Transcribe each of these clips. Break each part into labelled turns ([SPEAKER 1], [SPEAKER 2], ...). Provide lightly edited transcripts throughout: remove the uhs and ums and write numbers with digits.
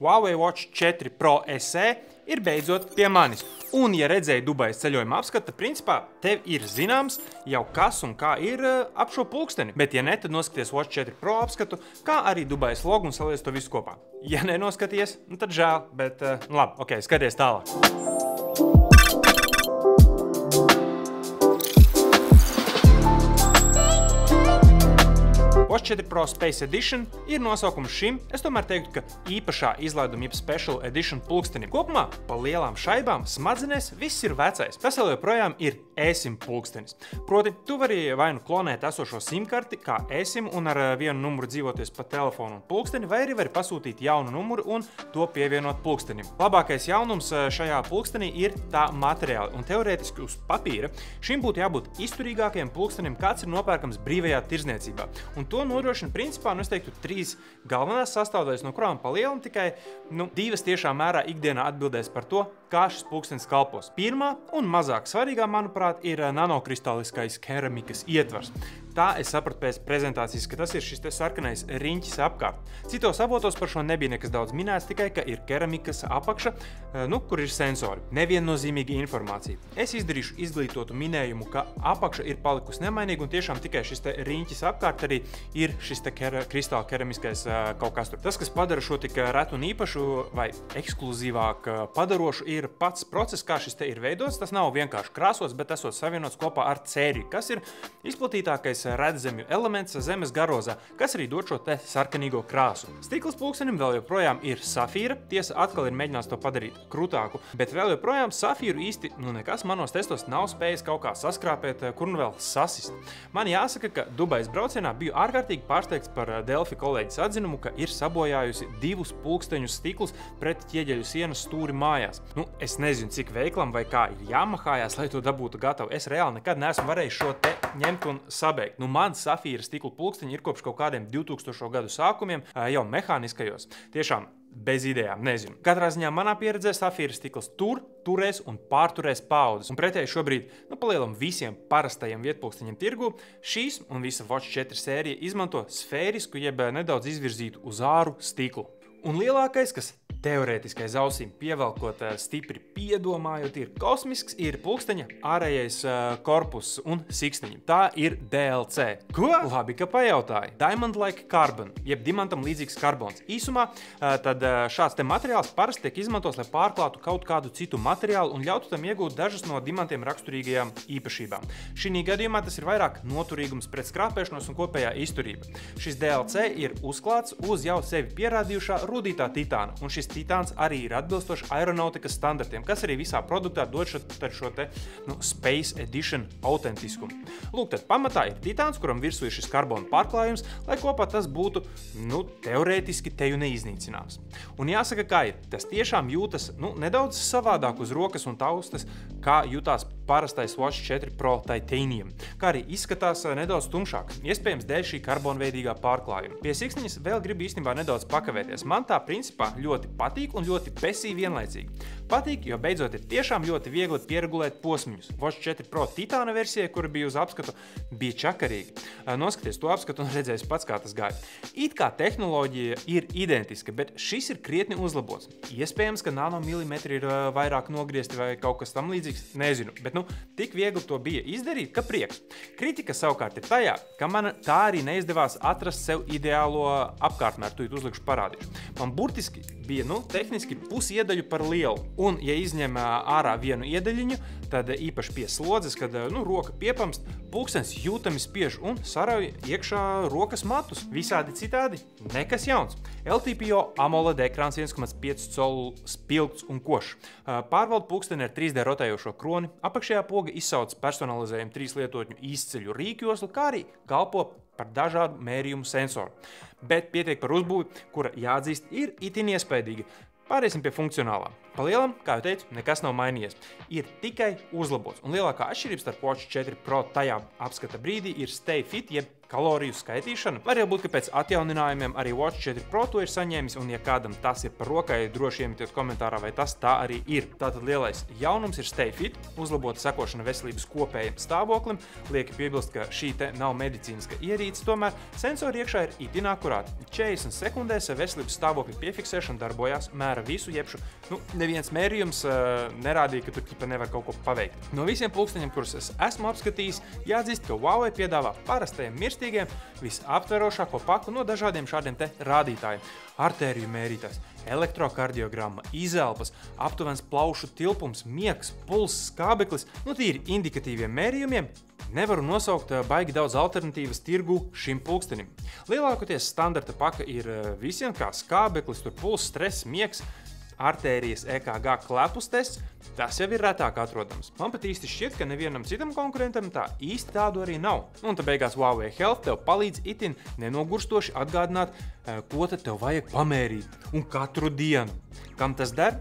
[SPEAKER 1] Huawei Watch 4 Pro SE ir beidzot pie manis. Un, ja redzēji Dubajas ceļojuma apskatu, tad principā tev ir zināms jau kas un kā ir ap šo pulksteni. Bet, ja ne, tad noskaties Watch 4 Pro apskatu, kā arī Dubajas logu un saliec to visu kopā. Ja nenoskaties, tad žēl, bet labi, ok, skaties tālāk. Watch 4 Pro Space Edition ir nosaukums šim, es tomēr teiktu, ka īpašā izlaiduma jeb Special Edition pulkstenim. Kopumā pa lielām šaibām smadzenēs viss ir vecais. Tas vēl joprojām ir eSIM pulkstenis. Proti, tu vari vai nu klonēt esošo SIM karti kā eSIM un ar vienu numuru dzīvoties pa telefonu un pulksteni, vai arī vari pasūtīt jaunu numuru un to pievienot pulkstenim. Labākais jaunums šajā pulkstenī ir tā materiāli, un teorētiski uz papīra šim būtu jābūt izturīgākajam pulkstenim, kāds ir nopērkams brīvajā tirzniecībā. Un to nodrošina principā, es teiktu, 3 galvenās sastāvdaļas, no kurām pa lielam tikai 2 tiešā mērā ikdienā atbildēs par to, kā šis pulkstenis kalpos. Pirmā un mazāk svarīgā, manuprāt, ir nanokristāliskais keramikas ietvars. Tā es sapratu pēc prezentācijas, ka tas ir šis te sarkanais riņķis apkārt. Citos avotos par šo nebija nekas daudz minēts, tikai, ka ir keramikas apakša, kur ir sensori. Neviennozīmīga informācija. Es izdarīšu izglītotu minējumu, ka apakša ir palikusi nemainīga un tiešām tikai šis te riņķis apkārt arī ir šis te kristāla keramiskais kaut kas tur. Tas, kas padara šo tik retu un īpašu vai ekskluzīvāk padarošu, ir pats process, kā šis te ir veidots. Tas nav vienkārši krāsots, bet esot savienots kopā ar cēriju, kas ir izplatītākais redzemju elements zemes garozā, kas arī dod šo te sarkanīgo krāsu. Stikls pulkstenim vēl joprojām ir safīra, tiesa atkal ir mēģinās to padarīt krūtāku, bet vēl joprojām safīru īsti nekas manos testos nav spējis kaut kā saskrāpēt, kur nu vēl sasist. Man jāsaka, ka Dubajas braucienā biju ārkārtīgi pārsteigts par Delfi kolēģis atzinumu, ka ir sabojājusi 2 pulksteņu stiklus pret ķieģeļu sienas stūri mājās. Es nezinu, cik veiklam vai kā ir jāmahājās, lai to dabūtu gatavu. Es reāli nekad neesmu varējis šo te ņemt un sabeigt. Man safīra stikla pulksteņi ir kopš kaut kādiem 2000. gadu sākumiem jau mehāniskajos. Tiešām bez idejām, nezinu. Katrā ziņā manā pieredzē safīra stikls turēs un pārturēs paudzes. Un pretēji šobrīd, palielam visiem parastajiem vietpulksteņiem tirgu, šīs un visa Watch 4 sērija izmanto sfērisku jeb nedaudz izvirzītu uz āru stiklu. Un lielākais, kas teorētiski aiz ausīm pievelkot stipri piedomājot, ir kosmisks, ir pulksteņa ārējais korpus un siksniņi. Tā ir DLC. Ko? Labi, ka pajautāji. Diamond-like carbon, jeb dimantam līdzīgs karbons. Īsumā, tad šāds te materiāls parasti tiek izmantos, lai pārklātu kaut kādu citu materiālu un ļautu tam iegūt dažas no dimantiem raksturīgajām īpašībām. Šī gadījumā tas ir vairāk noturīgums pret skrāpēšanos un kopējā izturība. Šis DLC ir uzklāts uz jau sevi pierādījušā rudītā titāna, un šis titāns arī ir atbilstoši aeronautikas standartiem, kas arī visā produktā dod šo te Space Edition autentiskumu. Lūk, tad pamatā ir titāns, kuram virsū ir šis karbona pārklājums, lai kopā tas būtu, teorētiski teju neiznīcināms. Un jāsaka, kā ir, tas tiešām jūtas, nedaudz savādāk uz rokas un taustas, kā jūtās parastais Watch 4 Pro Titanium, kā arī izskatās nedaudz tumšāk, iespējams dēļ šī karbonveidīgā pārklājuma. Pie siksniņas vēl gribu īstenībā nedaudz pakavēties. Man tā principā ļoti patīk un ļoti pesī vienlaicīgi. Patīk, jo beidzot ir tiešām ļoti viegli pieregulēt posmiņus. Watch 4 Pro Titāna versija, kura bija uz apskatu, bija čakarīga. Noskaties to apskatu un redzēs pats, kā tas gāja. It kā tehnoloģija ir identiska, bet šis ir krietni uzlabots. Iespējams, ka nanomilimetri ir vairāk nogriezti vai kaut kas tam līdzīgs, nezinu, bet tik viegli to bija izdarīt, ka prieks. Kritika savukārt ir tajā, ka man tā arī neizdevās atrast sev ideālo apkārtmēru, tūlīt uzlikšu parādīšu. Man burtiski bija, tehniski pusi iedaļu par lielu. Un, ja izņem ārā vienu iedaļiņu, tad īpaši pie slodzes, kad roka piepamst, pulkstenis jūtami spiež un sarauj iekšā rokas matus. Visādi citādi nekas jauns. LTPO AMOLED ekrāns 1,5 colu spilgts un košs. Pārvalda pulksteni ar 3D rotējošo kroni, apakšējā poga izsauc personalizējumu 3 lietotņu izceļu rīkjoslu, kā arī kalpo par dažādu mērījumu sensoru. Bet pietiek par uzbūvi, kura jāatzīst ir itin iespaidīga. Pāriesim pie funkcionālā. Pa lielam, kā jau teicu, nekas nav mainījies. Ir tikai uzlabots. Un lielākā atšķirība starp Watch 4 Pro tajā apskata brīdī ir Stay Fit, jeb kaloriju skaitīšana. Var jau būt, ka pēc atjauninājumiem arī Watch 4 Pro to ir saņēmis, un ja kādam tas ir par rokai, droši iemetiet komentārā, vai tas tā arī ir. Tātad lielais jaunums ir Stay Fit, uzlabota sekošana veselības kopējiem stāvoklim. Lieki piebilst, ka šī te nav medicīniska ierīce, tomēr sensori iekšā ir itin akurāti. 40 sekundēs veselības stāvokļa piefiksēšana darbojās, mēra visu jebšu. Neviens mērījums nerādīja, ka tu nevar kaut ko paveikt. No visiem pulksteņiem, kurus es esmu apskatījis, jāatzīst, ka Huawei piedāvā parastajiem mirstīgiem visaptverošāko paku no dažādiem šādiem te rādītājiem. Artēriju mērītājs, elektrokardiogramma, izelpas, aptuvens plaušu tilpums, miegs, pulss, skābeklis, tīri indikatīviem mērījumiem. Nevaru nosaukt baigi daudz alternatīvas tirgu šim pulkstenim. Lielākoties standarta paka ir visiem, kā skābeklis, pulss, stress, miegs, artērijas EKG klepus tests, tas jau ir retāk atrodams. Man pat īsti šķiet, ka nevienam citam konkurentam tā īsti tādu arī nav. Un tad beigās Huawei Health tev palīdz itin nenogurstoši atgādināt, ko tad tev vajag pamērīt un katru dienu. Kam tas der?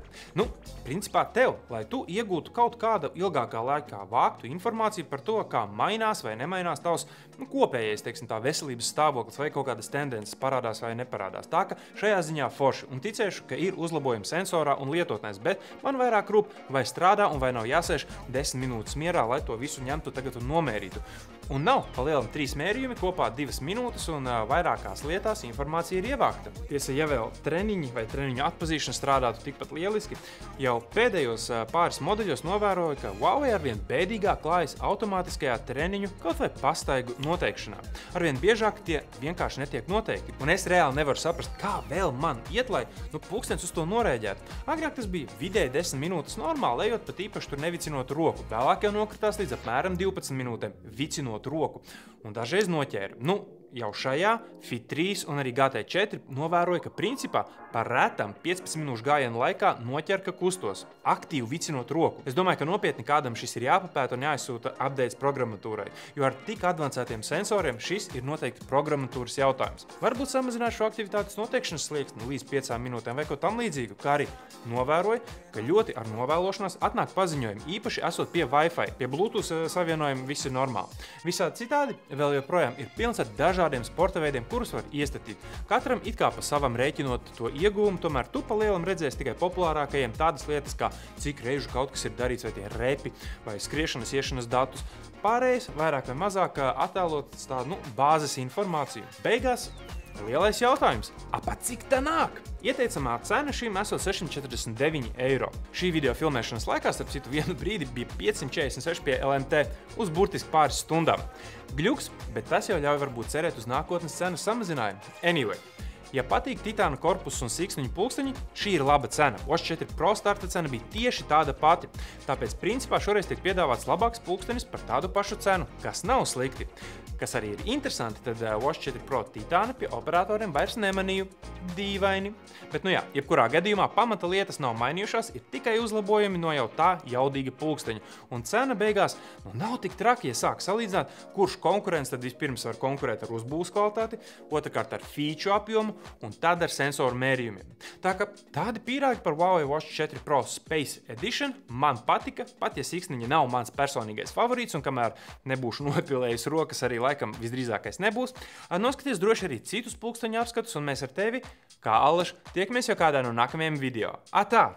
[SPEAKER 1] Principā tev, lai tu iegūtu kaut kādu ilgākā laikā vāktu informāciju par to, kā mainās vai nemainās tavs kopējais, tā veselības stāvoklis vai kaut kādas tendences parādās vai neparādās. Tā ka šajā ziņā forši un ticēšu, ka ir uzlabojumi sensorā un lietotnēs, bet man vairāk rūp, vai strādā un vai nav jāsēž 10 minūtes mierā, lai to visu ņemtu tagad un nomērītu. Un nav palielam 3 mērījumi, kopā 2 minūtes un vairākās lietās informācija ir ievākta. Tiesa, ja vēl treniņi vai treniņu atpazīšana strādātu tikpat lieliski, jau pēdējos pāris modeļos novēroju, ka Huawei arvien bēdīgāk klājas automātiskajā treniņu kaut vai pastaigu noteikšanā. Arvien biežāk tie vienkārši netiek noteikti, un es reāli nevaru saprast, kā vēl man iet, lai pulkstens uz to norēģētu. Agrāk tas bija vidēji 10 minūtes normāli, ejot pat īpaši tur nevicinot roku. Vēlāk jau nokritās līdz apmēram 12 minūtēm, vicinot roku, un dažreiz noķēra. Jau šajā Fit 3 un arī GT4 novēroja, ka principā par retam 15 minūšu gājienu laikā noķer, ka kustos, aktīvi vicinot roku. Es domāju, ka nopietni kādam šis ir jāpapēta un jāizsūta updates programmatūrai, jo ar tik advancētiem sensoriem šis ir noteikti programmatūras jautājums. Varbūt samazināt šo aktivitātes noteikšanas slieksni līdz 5 minūtēm vai ko tam līdzīgu, kā arī novēroja, ka ļoti ar novēlošanās atnāk paziņojumi, īpaši esot pie Wi-Fi, pie Bluetooth savienojuma viss ir normāli. Visādi citādi vēl joprojām ir pilns ar dažādiem sporta veidiem, kurus var iestatīt. Katram it kā pa savam rēķinot to iegūmu, tomēr tu pa lielam redzēsi tikai populārākajiem tādas lietas, kā cik reižu kaut kas ir darīts, vai tie repi, vai skriešanas, iešanas datus. Pārējais vairāk vai mazāk attēlot tādu bāzes informāciju. Beigās lielais jautājums, pa cik tā nāk? Ieteicamā cena šīm esot 649 eiro. Šī video filmēšanas laikā, starp citu, vienu brīdi bija 546 pie LMT uz burtiski pāris stundām. Gļuks, bet tas jau ļauj varbūt cerēt uz nākotnes cenu samazinājumu. Anyway, ja patīk titāna korpusu un siksniņu pulksteņi, šī ir laba cena. Watch 4 Pro starta cena bija tieši tāda pati. Tāpēc principā šoreiz tiek piedāvāts labāks pulkstenis par tādu pašu cenu, kas nav slikti. Kas arī ir interesanti, tad Watch 4 Pro titāna pie operatoriem vairs nemanīju. Dīvaini. Bet jebkurā gadījumā pamata lietas nav mainījušās, ir tikai uzlabojumi no jau tā jaudīga pulksteņa. Un cena beigās nav tik traki, ja sāk salīdzināt, kurš konkurents tad vispirms var konkurēt ar uzbūves kvalitāti, otrkārt ar feature apjomu un tad ar sensoru mērījumiem. Tā ka tādi pīrāgi par Huawei Watch 4 Pro Space Edition man patika, pat ja siksniņa nav mans personīgais favorīts un kamēr nebūšu nopilējis rokas, arī laikam visdrīzākais nebūs. Noskaties droši arī citus pulksteņu apskatus un mēs ar tevi, kā allaž, tiekamies jau kādā no nākamajiem video. Atā!